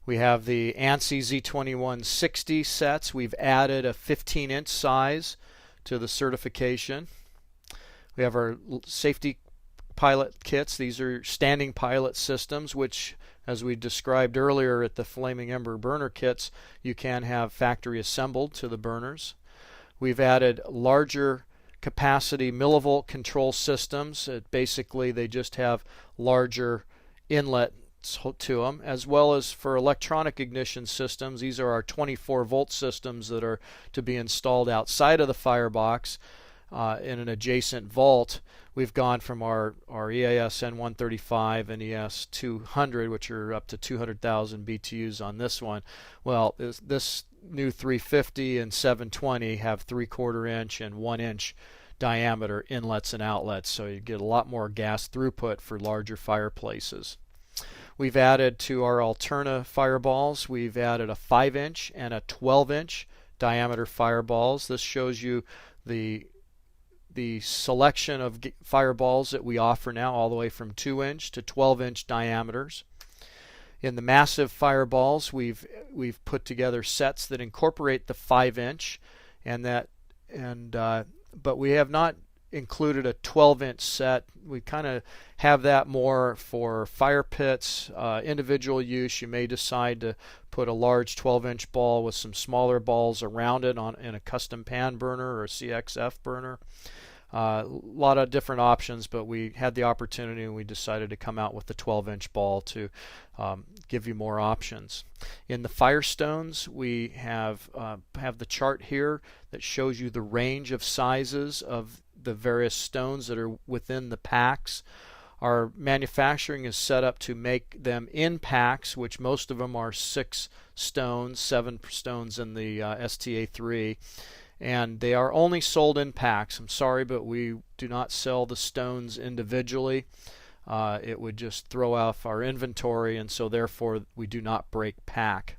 We have the ANSI Z2160 sets. We've added a 15-inch size to the certification. We have our safety pilot kits. These are standing pilot systems, which, as we described earlier at the Flaming Ember burner kits, you can have factory assembled to the burners. We've added larger capacity millivolt control systems. Basically, they just have larger inlets to them, as well as for electronic ignition systems. These are our 24-volt systems that are to be installed outside of the firebox in an adjacent vault. We've gone from our EAS N135 and ES 200, which are up to 200,000 BTUs on this one. Well, this new 350 and 720 have 3/4 inch and 1 inch diameter inlets and outlets, so you get a lot more gas throughput for larger fireplaces. We've added to our Alterna fireballs, we've added a 5-inch and a 12-inch diameter fireballs. This shows you the selection of fireballs that we offer now, all the way from 2-inch to 12-inch diameters. In the massive fireballs, we've put together sets that incorporate the 5-inch, but we have not included a 12-inch set. We kind of have that more for fire pits, individual use. You may decide to put a large 12-inch ball with some smaller balls around it in a custom pan burner or a CXF burner. A lot of different options, but we had the opportunity and we decided to come out with the 12-inch ball to give you more options. In the Firestones, we have the chart here that shows you the range of sizes of the various stones that are within the packs. Our manufacturing is set up to make them in packs, which most of them are 6 stones, 7 stones in the STA3. And they are only sold in packs. I'm sorry, but we do not sell the stones individually. It would just throw off our inventory, and so therefore we do not break pack.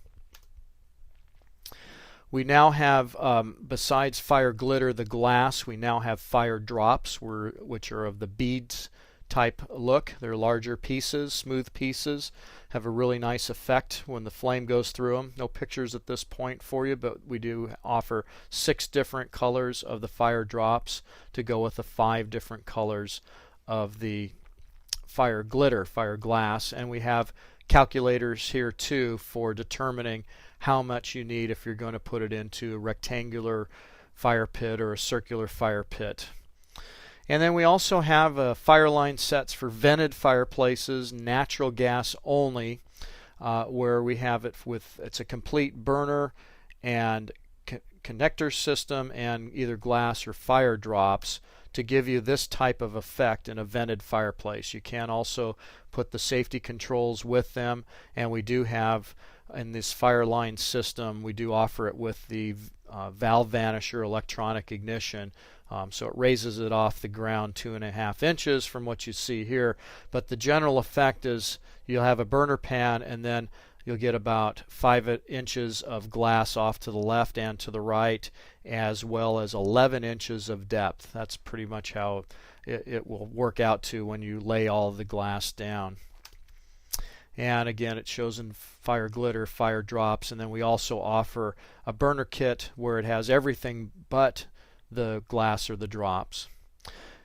We now have, besides fire glitter, the glass, we now have fire drops, which are of the beads type look. They're larger pieces, smooth pieces, have a really nice effect when the flame goes through them. No pictures at this point for you, but we do offer 6 different colors of the fire drops to go with the 5 different colors of the fire glitter, fire glass. And we have calculators here too for determining how much you need if you're going to put it into a rectangular fire pit or a circular fire pit. And then we also have fire line sets for vented fireplaces, natural gas only, where we have it with, it's a complete burner and connector system and either glass or fire drops to give you this type of effect in a vented fireplace. You can also put the safety controls with them, and we do have in this fire line system, we do offer it with the valve vanisher electronic ignition. So it raises it off the ground 2.5 inches from what you see here. But the general effect is you'll have a burner pan, and then you'll get about 5 inches of glass off to the left and to the right, as well as 11 inches of depth. That's pretty much how it will work out to when you lay all of the glass down. And again, it shows in fire glitter, fire drops, and then we also offer a burner kit where it has everything but the glass or the drops.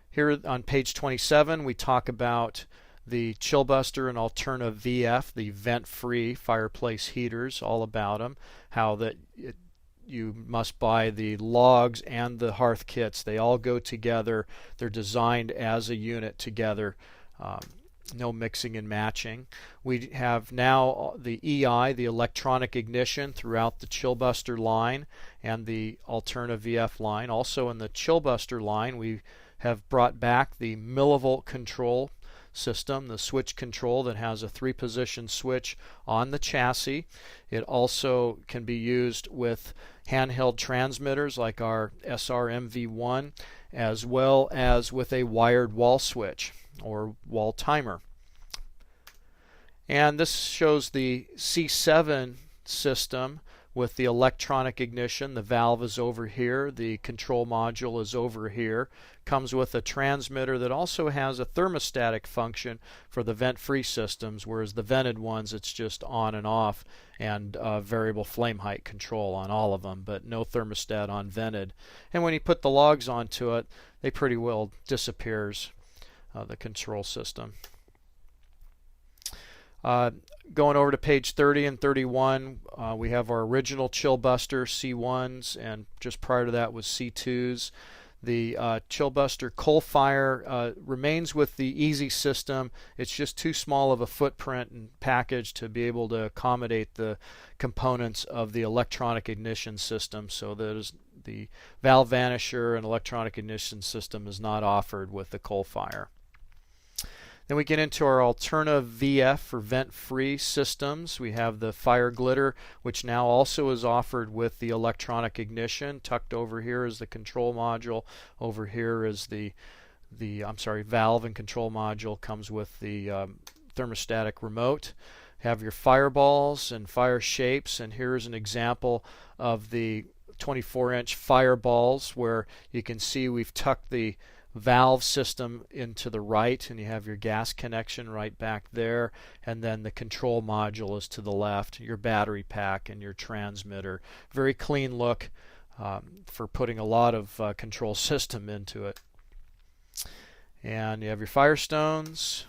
Here on page 27, we talk about the Chillbuster and Alterna VF, the vent-free fireplace heaters, all about them, how that you must buy the logs and the hearth kits. They all go together. They're designed as a unit together. No mixing and matching. We have now the EI, the electronic ignition, throughout the Chillbuster line and the Alterna VF line. Also in the Chillbuster line, we have brought back the millivolt control system, the switch control that has a 3-position switch on the chassis. It also can be used with handheld transmitters like our SR-MV1, as well as with a wired wall switch or wall timer. And this shows the C7 system, with the electronic ignition. The valve is over here, the control module is over here. Comes with a transmitter that also has a thermostatic function for the vent-free systems, whereas the vented ones it's just on and off, and variable flame height control on all of them, but no thermostat on vented. And when you put the logs onto it, they pretty well disappears, the control system. Going over to page 30 and 31, we have our original Chillbuster C1s, and just prior to that was C2s. The Chillbuster CoalFire remains with the easy system. It's just too small of a footprint and package to be able to accommodate the components of the electronic ignition system, so that the valve vanisher and electronic ignition system is not offered with the CoalFire. Then we get into our Alterna VF for vent-free systems. We have the Fire Glitter, which now also is offered with the electronic ignition. Tucked over here is the control module. Over here is the valve and control module. Comes with the thermostatic remote. Have your fireballs and fire shapes, and here's an example of the 24-inch fireballs where you can see we've tucked the valve system into the right, and you have your gas connection right back there, and then the control module is to the left, your battery pack and your transmitter. Very clean look for putting a lot of control system into it. And you have your firestones,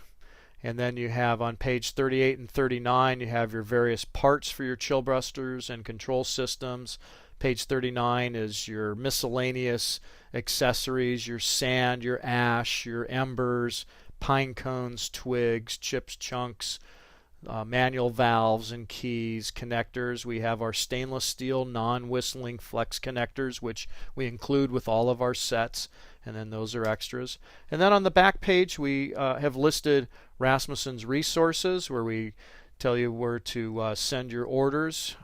and then you have on page 38 and 39 you have your various parts for your Chillbusters and control systems. Page 39 is your miscellaneous accessories, your sand, your ash, your embers, pine cones, twigs, chips, chunks, manual valves and keys, connectors. We have our stainless steel non-whistling flex connectors, which we include with all of our sets, and then those are extras. And then on the back page we have listed Rasmussen's resources, where we tell you where to send your orders,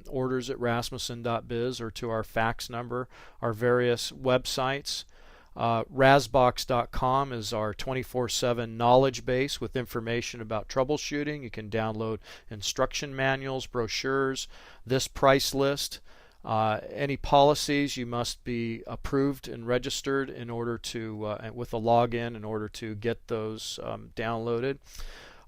orders at rasmussen.biz, or to our fax number, our various websites. Rasbox.com is our 24/7 knowledge base with information about troubleshooting. You can download instruction manuals, brochures, this price list. Any policies, you must be approved and registered in order to, with a login, in order to get those downloaded.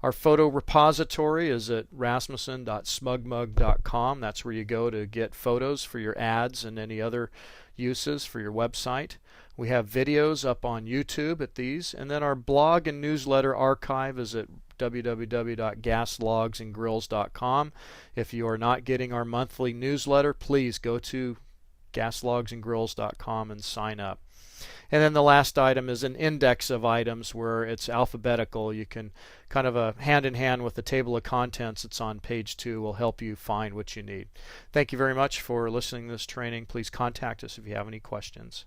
Our photo repository is at rasmussen.smugmug.com. That's where you go to get photos for your ads and any other uses for your website. We have videos up on YouTube at these, and then our blog and newsletter archive is at www.gaslogsandgrills.com. If you are not getting our monthly newsletter, please go to gaslogsandgrills.com and sign up. And then the last item is an index of items where it's alphabetical. You can kind of hand in hand with the table of contents that's on page 2 will help you find what you need. Thank you very much for listening to this training. Please contact us if you have any questions.